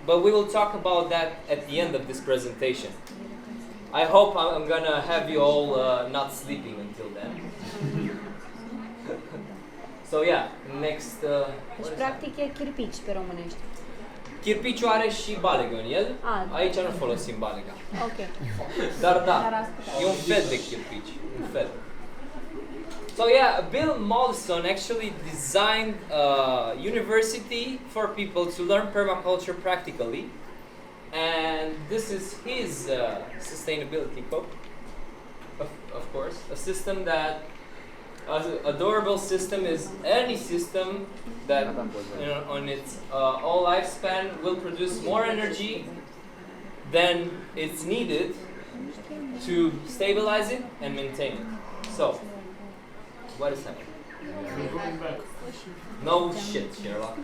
but we will talk about that at the end of this presentation. I hope I'm gonna have you all not sleeping until then. So yeah, next... Deci practic e chirpici pe românești. Chirpiciul are și balegă în el. Aici nu folosim balega. Ok. Dar da, e un fel de chirpici. Un fel. So yeah, Bill Mollison actually designed a university for people to learn permaculture practically. And this is his sustainability quote, of course. A system that, a durable system is any system that on its all lifespan will produce more energy than it's needed to stabilize it and maintain it. So, what is happening? No shit, Sherlock.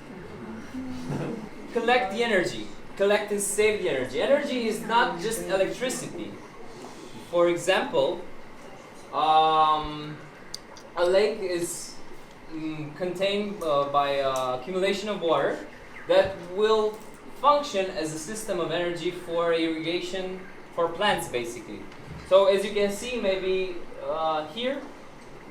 Collect the energy. Collect and save the energy. Energy is not just electricity. For example, a lake is contained by accumulation of water that will function as a system of energy for irrigation for plants, basically. So as you can see, maybe here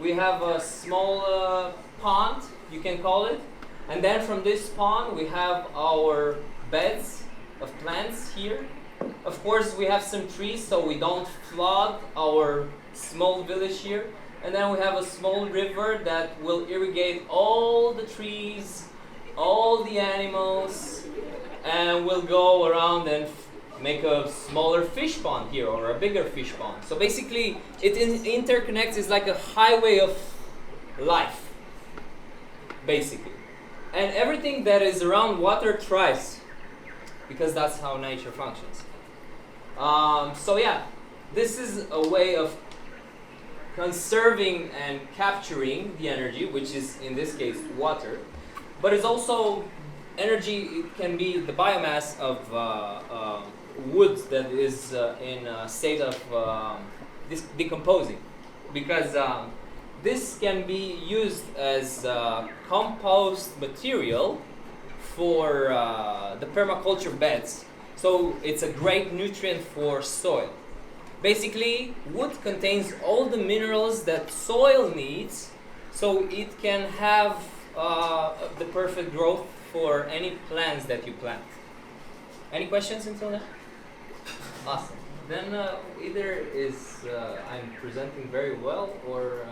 we have a small pond, you can call it, and then from this pond we have our beds of plants here. Of course we have some trees so we don't flood our small village here, and then we have a small river that will irrigate all the trees, all the animals, and we'll go around and make a smaller fish pond here or a bigger fish pond. So basically it interconnects, is like a highway of life, basically. And everything that is around water thrives, because that's how nature functions. So yeah, this is a way of conserving and capturing the energy, which is in this case water, but it's also energy. It can be the biomass of wood that is in a state of decomposing, because this can be used as compost material for the permaculture beds. So it's a great nutrient for soil. Basically, wood contains all the minerals that soil needs, so it can have the perfect growth for any plants that you plant. Any questions until now? Awesome. Then either is I'm presenting very well, or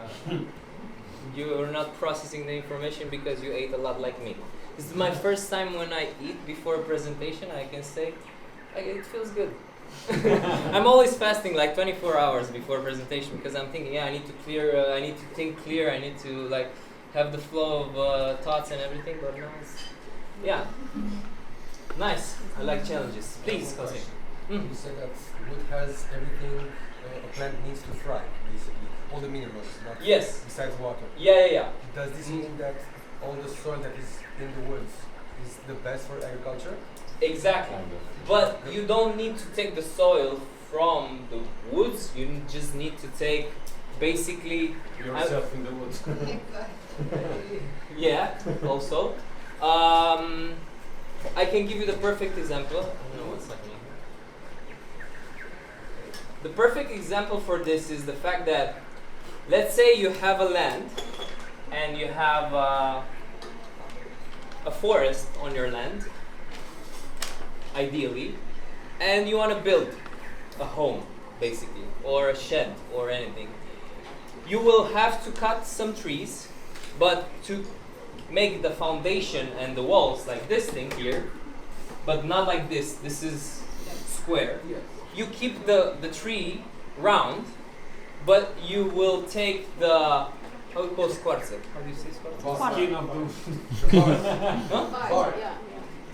you are not processing the information because you ate a lot like me. This is my first time when I eat before a presentation. I can say it feels good. I'm always fasting like 24 hours before presentation because I'm thinking, yeah, I need to clear, I need to think clear, I need to like have the flow of thoughts and everything. But now it's, yeah, nice. I like challenges. Please, Jose. You said that wood has everything a plant needs to thrive, basically. All the minerals, not yes. Besides water. Yeah. Does this mean that all the soil that is in the woods is the best for agriculture? Exactly. But you don't need to take the soil from the woods. You just need to take basically yourself in the woods. Yeah, also. I can give you the perfect example. No, one second. The perfect example for this is the fact that, let's say you have a land and you have a forest on your land, ideally, and you want to build a home, basically, or a shed or anything. You will have to cut some trees, but to make the foundation and the walls like this thing here, but not like this. This is square. Yes. You keep the tree round, but you will take the, how do you call squarță? How do you say squarță? Skin of the Huh? Bark.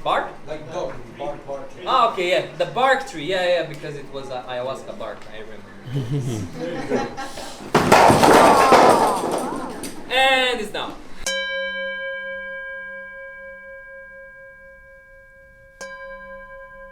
Bark? Like dog, bark. Ah, okay, yeah, the bark tree, yeah, because it was ayahuasca bark, I remember. And it's down.